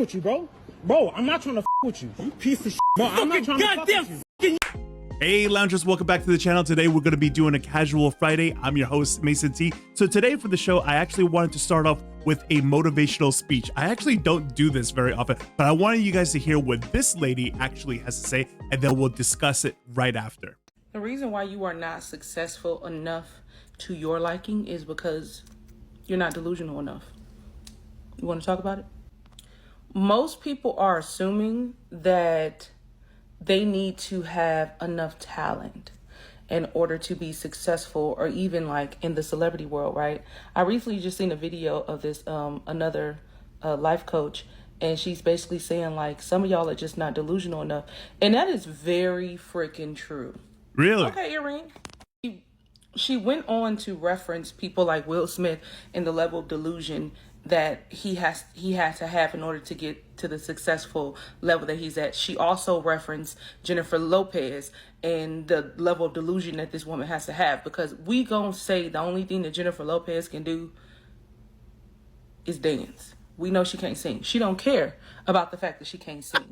with you, bro. Bro, I'm not trying to with you. You piece of shit. Bro, I'm not trying to fuck with you. Hey loungers, welcome back to the channel. Today we're going to be doing a casual Friday. I'm your host, Mason T. So today for the show, I actually wanted to start off with a motivational speech. I actually don't do this very often, but I wanted you guys to hear what this lady actually has to say, and then we'll discuss it right after. The reason why you are not successful enough to your liking is because you're not delusional enough. You want to talk about it? Most people are assuming that they need to have enough talent in order to be successful, or even like in the celebrity world, right? I recently just seen a video of this another life coach, and she's basically saying like some of y'all are just not delusional enough, and that is very freaking true. Really? Okay, Earring. She went on to reference people like Will Smith and the level of delusion that he had to have in order to get to the successful level that he's at. She also referenced Jennifer Lopez and the level of delusion that this woman has to have, because we gonna say the only thing that Jennifer Lopez can do is dance. We know she can't sing. She don't care about the fact that she can't sing.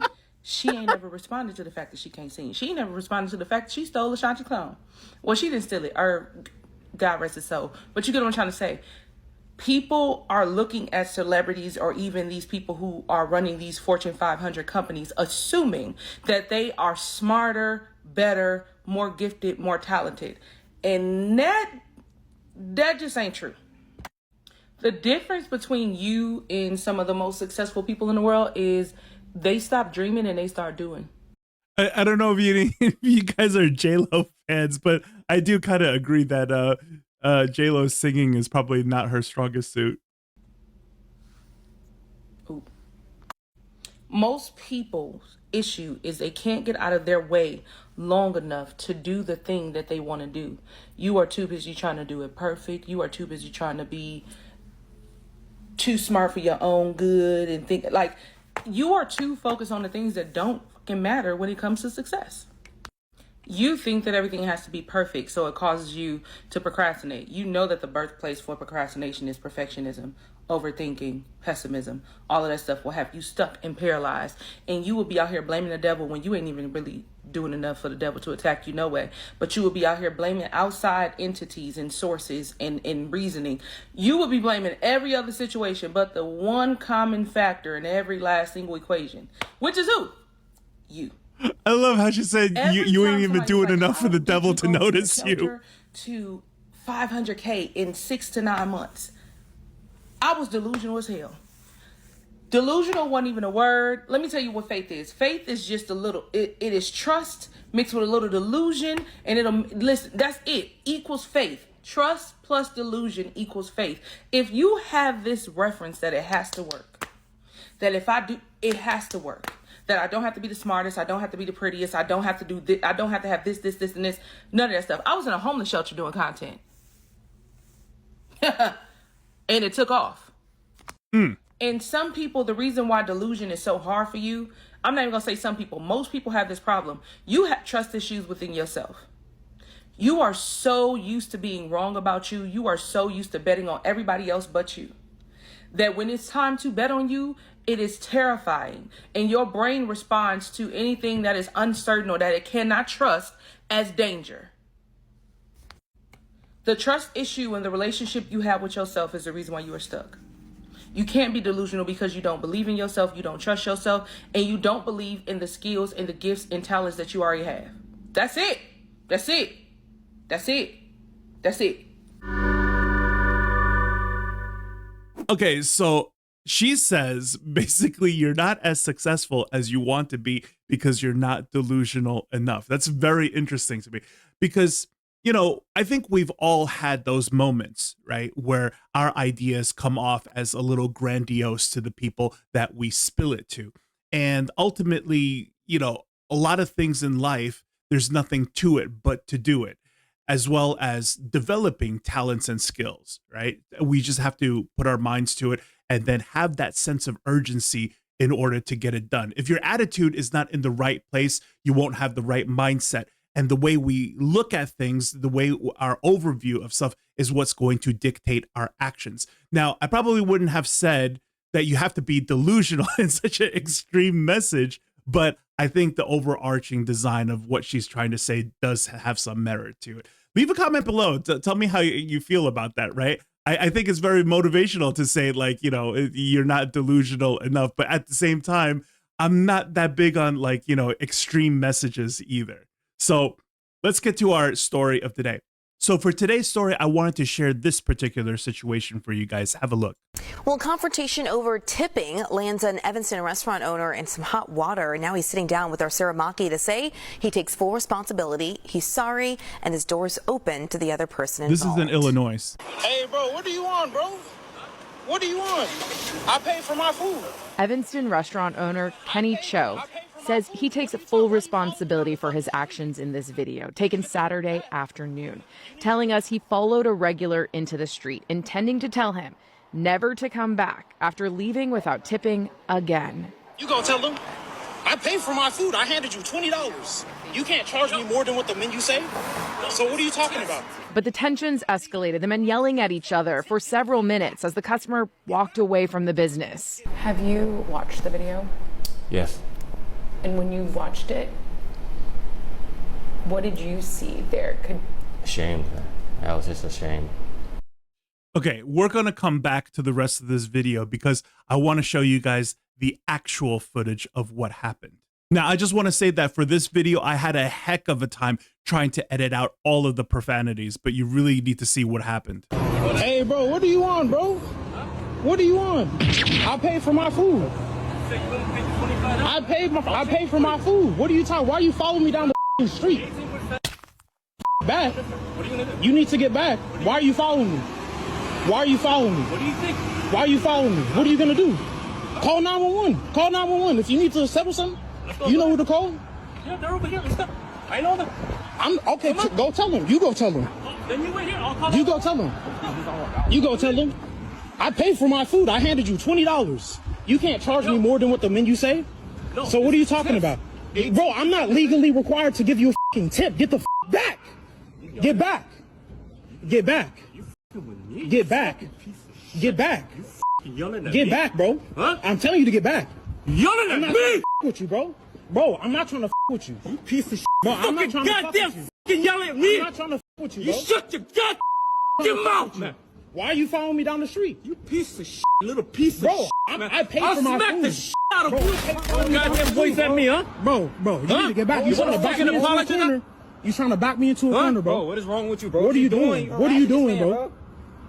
She ain't never responded to the fact that she can't sing. She ain't never responded to the fact that she stole Ashanti clone. Well, she didn't steal it, or God rest his soul. But you get what I'm trying to say. People are looking at celebrities, or even these people who are running these Fortune 500 companies, assuming that they are smarter, better, more gifted, more talented. And that just ain't true. The difference between you and some of the most successful people in the world is they stop dreaming and they start doing. I don't know if you guys are J-Lo fans, but I do kind of agree that J-Lo's singing is probably not her strongest suit. Ooh. Most people's issue is they can't get out of their way long enough to do the thing that they want to do. You are too busy trying to do it perfect. You are too busy trying to be too smart for your own good, and think like you are too focused on the things that don't fucking matter when it comes to success. You think that everything has to be perfect, so it causes you to procrastinate. You know that the birthplace for procrastination is perfectionism, overthinking, pessimism. All of that stuff will have you stuck and paralyzed. And you will be out here blaming the devil when you ain't even really doing enough for the devil to attack you no way. But you will be out here blaming outside entities and sources and reasoning. You will be blaming every other situation but the one common factor in every last single equation, which is who? You. I love how she said you ain't even doing enough for the devil to notice you. To 500K in 6 to 9 months. I was delusional as hell. Delusional wasn't even a word. Let me tell you what faith is. Faith is just a little, it is trust mixed with a little delusion, and listen, that's it, equals faith. Trust plus delusion equals faith. If you have this reference that it has to work, that if I do, it has to work, that I don't have to be the smartest, I don't have to be the prettiest, I don't have to do this, I don't have to have this, and this, none of that stuff. I was in a homeless shelter doing content. And it took off. And some people, the reason why delusion is so hard for you, I'm not even gonna say some people, most people have this problem. You have trust issues within yourself. You are so used to being wrong about you. You are so used to betting on everybody else but you, that when it's time to bet on you, it is terrifying. And your brain responds to anything that is uncertain or that it cannot trust as danger. The trust issue in the relationship you have with yourself is the reason why you are stuck. You can't be delusional because you don't believe in yourself, you don't trust yourself, and you don't believe in the skills and the gifts and talents that you already have. That's it. That's it. That's it. That's it. Okay, so she says basically you're not as successful as you want to be because you're not delusional enough. That's very interesting to me because, you know, I think we've all had those moments, right, where our ideas come off as a little grandiose to the people that we spill it to. And ultimately, you know, a lot of things in life, there's nothing to it but to do it, as well as developing talents and skills, right? We just have to put our minds to it and then have that sense of urgency in order to get it done. If your attitude is not in the right place, you won't have the right mindset. And the way we look at things, the way our overview of stuff is what's going to dictate our actions. Now, I probably wouldn't have said that you have to be delusional in such an extreme message. But I think the overarching design of what she's trying to say does have some merit to it. Leave a comment below. Tell me how you feel about that, right? I think it's very motivational to say, like, you know, you're not delusional enough. But at the same time, I'm not that big on, like, you know, extreme messages either. So let's get to our story of the day. So for today's story, I wanted to share this particular situation for you guys. Have a look. Well, confrontation over tipping lands an Evanston restaurant owner in some hot water. And now he's sitting down with our Sarah Maki to say he takes full responsibility, he's sorry, and his door's open to the other person involved. This is in Illinois. Hey, bro, what do you want, bro? What do you want? I pay for my food. Evanston restaurant owner Kenny Cho says he takes full responsibility for his actions in this video, taken Saturday afternoon, telling us he followed a regular into the street, intending to tell him never to come back after leaving without tipping again. You gonna tell them? I paid for my food. I handed you $20. You can't charge me more than what the menu say. So what are you talking about? But the tensions escalated, the men yelling at each other for several minutes as the customer walked away from the business. Have you watched the video? Yes. And when you watched it, what did you see there? Ashamed. I was just ashamed. Okay, we're going to come back to the rest of this video because I want to show you guys the actual footage of what happened. Now, I just want to say that for this video, I had a heck of a time trying to edit out all of the profanities, but you really need to see what happened. Hey, bro, what do you want, bro? What do you want? I paid for my food. I paid for my food. What are you talking? Why are you following me down the street? Back. You need to get back. Why are you following me? Why are you following me? What do you think? Why are you following me? What are you gonna do? Call 911. Call 911. If you need to settle something, you know who to call? Yeah, they're over here. Let's go. I know them. I'm okay. Go tell them. You go tell them. Then you wait here. I'll call You go tell them. You go tell them. I paid for my food. I handed you $20. You can't charge me more than what the menu say. No, So what are you talking about? Bro, I'm not legally required to give you a fucking tip. Get the back. Get back. Get back. Get back. Get back. Get back, bro. Huh? I'm telling you to get back. Yelling I'm at not me! trying to with you, bro. Bro, I'm not trying to with you. You piece of shit. Bro, I'm not trying to Goddamn with you. fucking yelling at me! I'm not trying to with you, You bro. shut your goddamn mouth, man! Why are you following me down the street? You piece of shit, little piece of Bro, shit, man. I paid I'll for my smack food. the shit out of Bro, you. Goddamn voice at me, huh? Bro, you need to get back. You You trying to wanna back fucking me into a apologize? corner. You trying to back me into a corner, bro. what is wrong with you, bro? What are you doing? What are you doing, bro?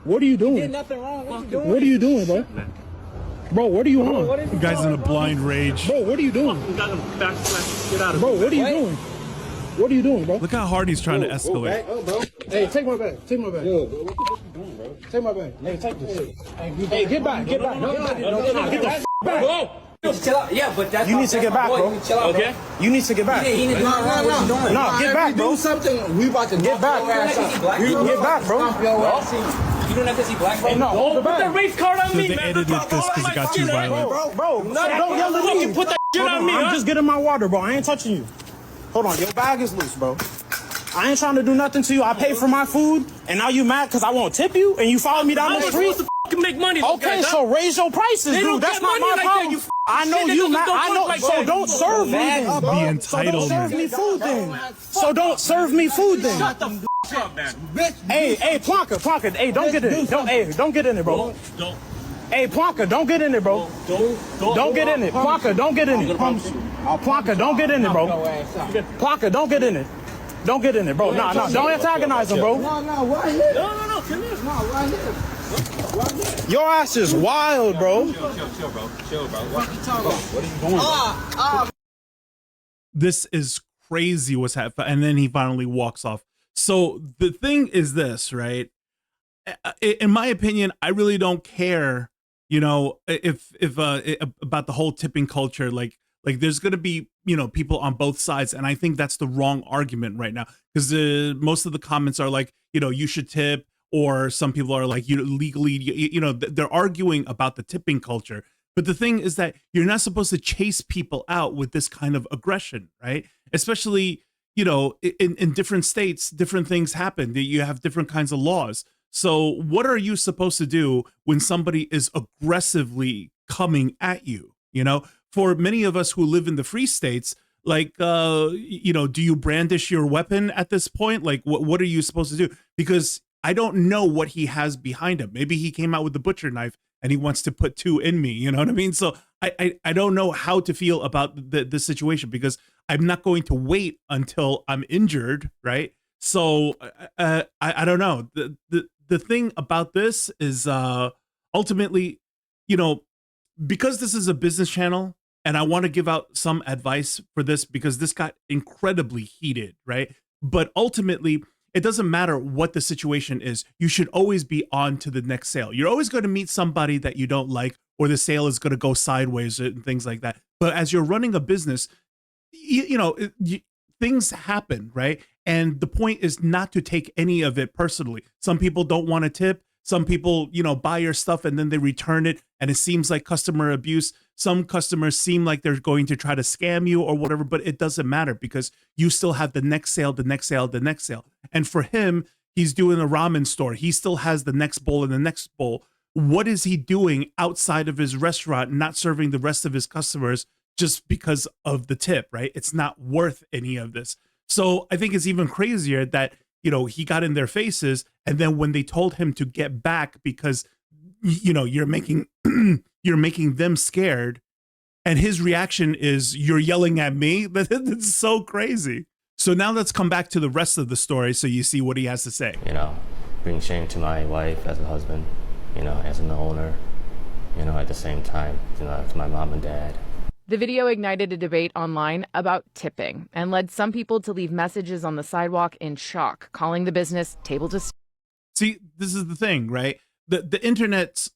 What are you doing? Nothing wrong. What you doing? What are you doing, bro? Bro, what are you on? You guys in a blind rage. Bro, what are you doing? You got him backslash. Get out of Bro, what are you doing? What are you doing, bro? Look how hard he's trying to escalate. Hey, take my bag. Take my bag. Yo, bro, what you doing, bro? Take my bag. Hey, take this. Hey, get back. Get back. No, get the f back. Whoa! Chill out. Yeah, but that's You need to get back, bro. Okay. You need to get back. He didn't do nothing wrong. What you doing? No, get back, bro. Do something. We about to Get back. Get back, bro. You don't have to see black, bro. Hey, no, hold the Put that bag. race card on So me, they man. edited this because it got too violent. Bro, don't yell at me. Put that shit on me, I'm huh? just getting my water, bro. I ain't touching you. Hold on, your bag is loose, bro. I ain't trying to do nothing to you. I paid for my food, and now you mad because I won't tip you, and you follow me down How the am I street? supposed to fucking make money? Okay, so raise your prices, They don't dude. That's get not money my like problem. that, you I know shit, you niggas mad. don't I work know. like So that. don't serve me then. The So don't serve entitlement. me food then. So don't serve me food then. Shut the f up, man. Hey, Plonka. Hey, don't get in it. Don't get in it, bro. Don't. Hey, Plonka, don't get in it, bro. Don't get in it. Plonka, don't get in it. Plonka, don't get in it, bro. Plonka, don't get in it. Don't get in it, bro. Nah, don't antagonize him, bro. No, right here. No, come here. No, right here. Right here. Your ass is wild, bro. Chill, bro. What you talking about? What are you doing? This is crazy what's happening. And then he finally walks off. So the thing is this, right? In my opinion, I really don't care, you know, if about the whole tipping culture. Like there's going to be, you know, people on both sides. And I think that's the wrong argument right now, because most of the comments are like, you know, you should tip, or some people are like, you legally, you know, they're arguing about the tipping culture. But the thing is that you're not supposed to chase people out with this kind of aggression, right? Especially, you know, in different states, different things happen. You have different kinds of laws. So what are you supposed to do when somebody is aggressively coming at you. You know, for many of us who live in the free states, like, you know, do you brandish your weapon at this point? Like, what are you supposed to do? Because I don't know what he has behind him. Maybe he came out with the butcher knife and he wants to put two in me. You know what I mean? So I don't know how to feel about the situation, because I'm not going to wait until I'm injured, right? So I don't know. The thing about this is ultimately, you know, because this is a business channel, and I want to give out some advice for this, because this got incredibly heated, right? But ultimately, it doesn't matter what the situation is. You should always be on to the next sale. You're always going to meet somebody that you don't like, or the sale is going to go sideways and things like that. But as you're running a business, you know, things happen, right? And the point is not to take any of it personally. Some people don't want to tip. Some people, you know, buy your stuff and then they return it, and it seems like customer abuse. Some customers seem like they're going to try to scam you or whatever, but it doesn't matter, because you still have the next sale, the next sale, the next sale. And for him, he's doing a ramen store. He still has the next bowl and the next bowl. What is he doing outside of his restaurant, not serving the rest of his customers just because of the tip, right? It's not worth any of this. So I think it's even crazier that, you know, he got in their faces, and then when they told him to get back because, you know, you're making you're making them scared, and his reaction is, you're yelling at me. That's so crazy. So now let's come back to the rest of the story so you see what he has to say. You know, bring shame to my wife as a husband, you know, as an owner, you know, at the same time, you know, to my mom and dad. The video ignited a debate online about tipping and led some people to leave messages on the sidewalk in shock, calling the business table to... See, this is the thing, right? The internet's,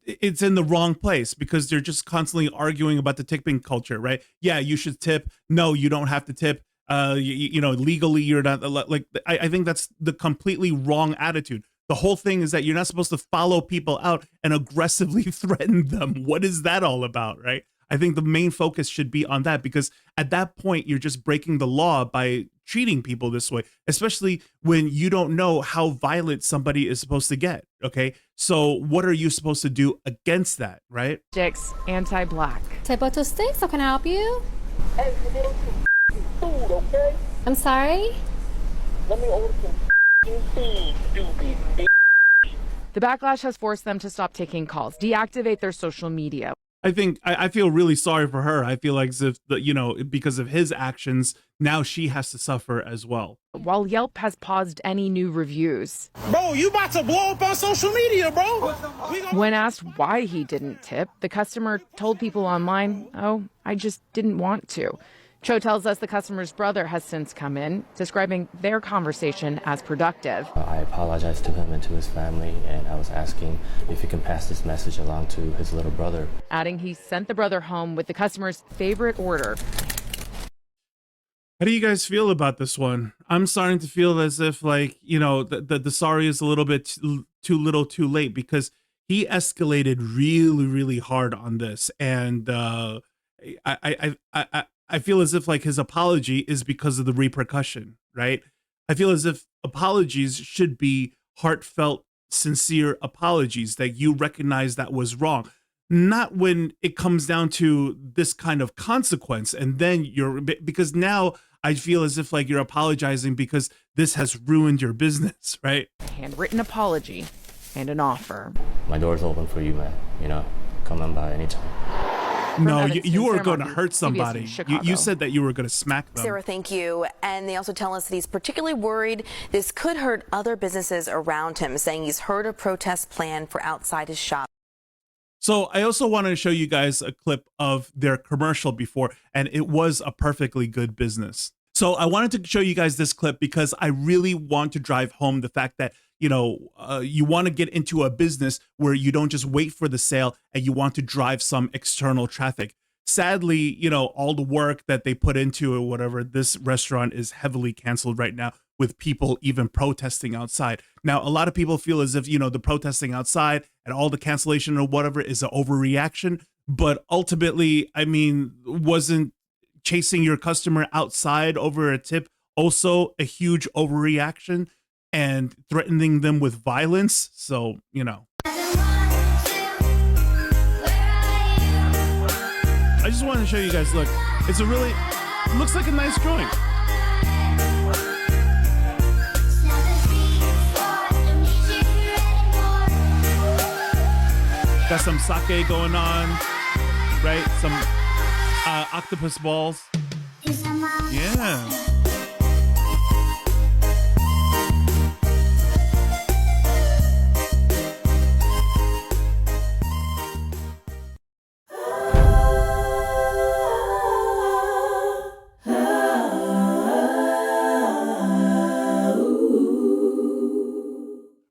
it's in the wrong place, because they're just constantly arguing about the tipping culture, right? Yeah, you should tip. No, you don't have to tip. You know, legally, you're not, like, I think that's the completely wrong attitude. The whole thing is that you're not supposed to follow people out and aggressively threaten them. What is that all about, right? I think the main focus should be on that, because at that point, you're just breaking the law by treating people this way, especially when you don't know how violent somebody is supposed to get. Okay. So what are you supposed to do against that, right? Stix, anti-black. Table to Stix, how can I help you? Hey, food, okay? I'm sorry? Let me order some food, stupid bitch. The backlash has forced them to stop taking calls, deactivate their social media. I think I feel really sorry for her. I feel like as if, you know, because of his actions, now she has to suffer as well. While Yelp has paused any new reviews. Bro, you about to blow up on social media, bro. When asked why he didn't tip, the customer told people online, "Oh, I just didn't want to." Cho tells us the customer's brother has since come in, describing their conversation as productive. I apologized to him and to his family, and I was asking if he can pass this message along to his little brother. Adding he sent the brother home with the customer's favorite order. How do you guys feel about this one? I'm starting to feel as if, like, you know, the sorry is a little bit too little too late, because he escalated really, really hard on this. And I feel as if, like, his apology is because of the repercussion, right? I feel as if apologies should be heartfelt, sincere apologies that you recognize that was wrong. Not when it comes down to this kind of consequence, and then because now I feel as if, like, you're apologizing because this has ruined your business, right? Handwritten apology and an offer. My door's open for you, man. You know, come on by anytime. No, you were going to hurt somebody. You said that you were going to smack them. Sarah, thank you. And they also tell us that he's particularly worried this could hurt other businesses around him, saying he's heard a protest plan for outside his shop. So I also wanted to show you guys a clip of their commercial before, and it was a perfectly good business. So I wanted to show you guys this clip because I really want to drive home the fact that, you know, you want to get into a business where you don't just wait for the sale and you want to drive some external traffic. Sadly, you know, all the work that they put into it, whatever, this restaurant is heavily canceled right now, with people even protesting outside. Now, a lot of people feel as if, you know, the protesting outside and all the cancellation or whatever is an overreaction. But ultimately, I mean, wasn't chasing your customer outside over a tip also a huge overreaction and threatening them with violence? So, you know. just wanted to show you guys, look, it's a really, looks like a nice joint. Got some sake going on, right? Some octopus balls. Yeah.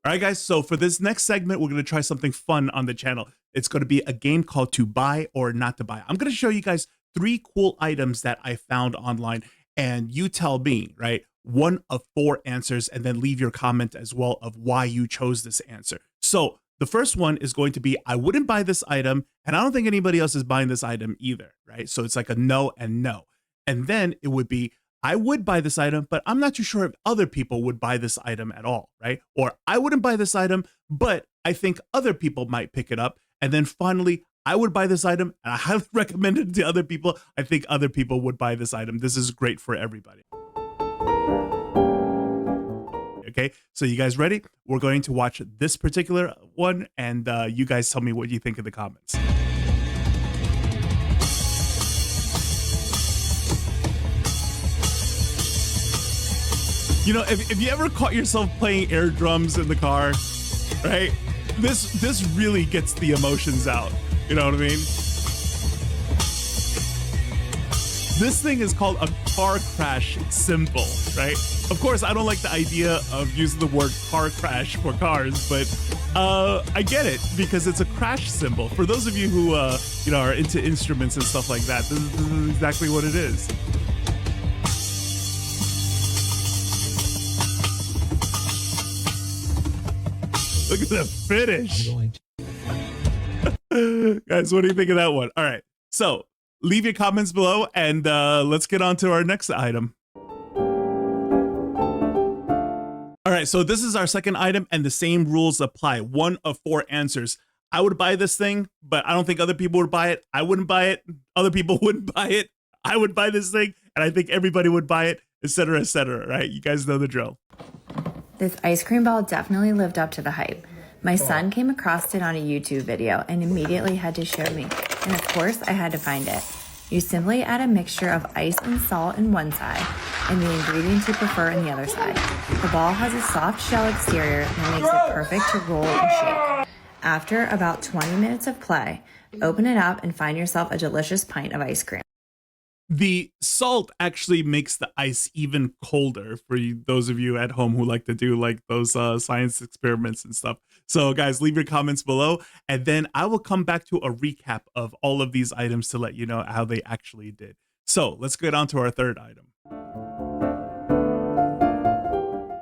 All right, guys, so for this next segment, we're going to try something fun on the channel. It's going to be a game called To Buy or Not to Buy. I'm going to show you guys 3 cool items that I found online, and you tell me, right, 1 of 4 answers, and then leave your comment as well of why you chose this answer. So the first one is going to be, I wouldn't buy this item, and I don't think anybody else is buying this item either, right? So it's like a no and no. And then it would be, I would buy this item, but I'm not too sure if other people would buy this item at all, right? Or I wouldn't buy this item, but I think other people might pick it up. And then finally, I would buy this item and I highly recommend it to other people. I think other people would buy this item. This is great for everybody. Okay, so you guys ready? We're going to watch this particular one, and you guys tell me what you think in the comments. You know, if you ever caught yourself playing air drums in the car, right? This really gets the emotions out. You know what I mean? This thing is called a car crash symbol, right? Of course, I don't like the idea of using the word car crash for cars, but I get it because it's a crash symbol. For those of you who you know, are into instruments and stuff like that, this is exactly what it is. Look at the finish. Guys, what do you think of that one? All right, so leave your comments below, and let's get on to our next item. All right, so this is our second item, and the same rules apply. 1 of 4 answers. I would buy this thing, but I don't think other people would buy it. I wouldn't buy it. Other people wouldn't buy it. I would buy this thing, and I think everybody would buy it, etc., right? You guys know the drill. This ice cream ball definitely lived up to the hype. My son came across it on a YouTube video and immediately had to show me. And of course, I had to find it. You simply add a mixture of ice and salt in one side and the ingredients you prefer in the other side. The ball has a soft shell exterior that makes it perfect to roll and shake. After about 20 minutes of play, open it up and find yourself a delicious pint of ice cream. The salt actually makes the ice even colder for those of you at home who like to do like those science experiments and stuff. So guys, leave your comments below, and then I will come back to a recap of all of these items to let you know how they actually did. So let's get on to our third item.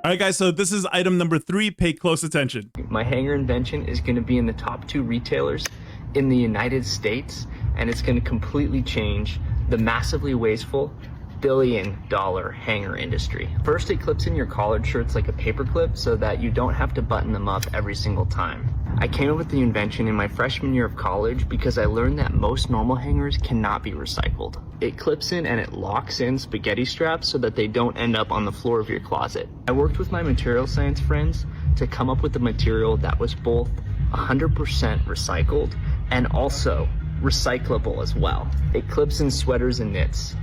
All right, guys, so this is item number 3. Pay close attention. My hanger invention is going to be in the top 2 retailers in the United States, and it's going to completely change the massively wasteful billion-dollar hanger industry. First, it clips in your collared shirts like a paper clip so that you don't have to button them up every single time. I came up with the invention in my freshman year of college because I learned that most normal hangers cannot be recycled. It clips in and it locks in spaghetti straps so that they don't end up on the floor of your closet. I worked with my material science friends to come up with a material that was both 100% recycled and also recyclable as well. It clips in sweaters and knits.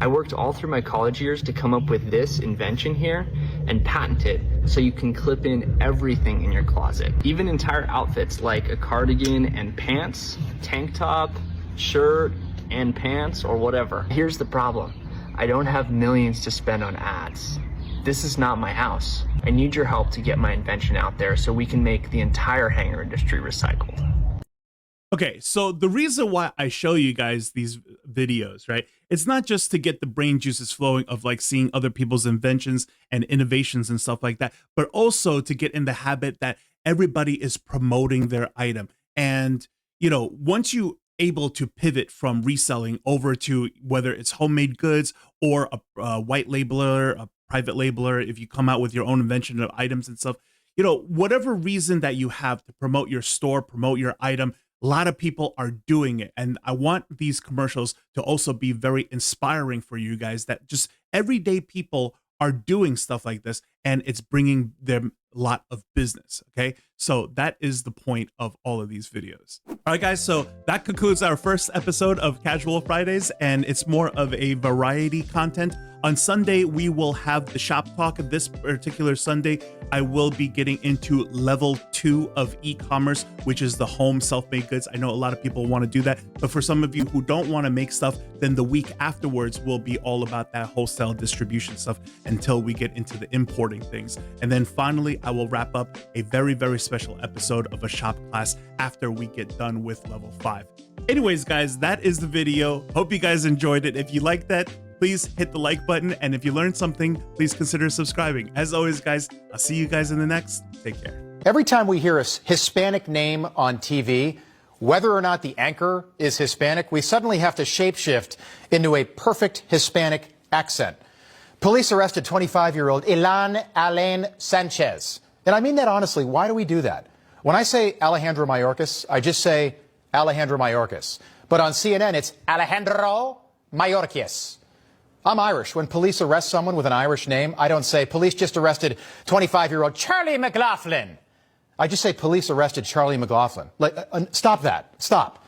I worked all through my college years to come up with this invention here and patent it so you can clip in everything in your closet, even entire outfits like a cardigan and pants, tank top, shirt and pants, or whatever. Here's the problem. I don't have millions to spend on ads. This is not my house. I need your help to get my invention out there so we can make the entire hanger industry recycled. Okay, so the reason why I show you guys these videos, right? It's not just to get the brain juices flowing of like seeing other people's inventions and innovations and stuff like that, but also to get in the habit that everybody is promoting their item. And, you know, once you able to pivot from reselling over to whether it's homemade goods or a white labeler, a private labeler, if you come out with your own invention of items and stuff, you know, whatever reason that you have to promote your store, promote your item, A lot of people are doing it. And I want these commercials to also be very inspiring for you guys, that just everyday people are doing stuff like this and it's bringing them a lot of business. Okay. So that is the point of all of these videos. All right, guys. So that concludes our first episode of Casual Fridays, and it's more of a variety content. On Sunday, we will have the shop talk. This particular Sunday, I will be getting into level 2 of e-commerce, which is the home self-made goods. I know a lot of people want to do that, but for some of you who don't want to make stuff, then the week afterwards will be all about that wholesale distribution stuff until we get into the importing things. And then finally, I will wrap up a very, very special episode of a shop class after we get done with level 5. Anyways, guys, that is the video. Hope you guys enjoyed it. If you like that, please hit the like button. And if you learned something, please consider subscribing. As always, guys, I'll see you guys in the next. Take care. Every time we hear a Hispanic name on TV, whether or not the anchor is Hispanic, we suddenly have to shapeshift into a perfect Hispanic accent. Police arrested 25-year-old Ilan Alain Sanchez. And I mean that honestly. Why do we do that? When I say Alejandro Mayorkas, I just say Alejandro Mayorkas. But on CNN, it's Alejandro Mayorkas. I'm Irish. When police arrest someone with an Irish name, I don't say, police just arrested 25-year-old Charlie McLaughlin. I just say, police arrested Charlie McLaughlin. Like, stop that. Stop.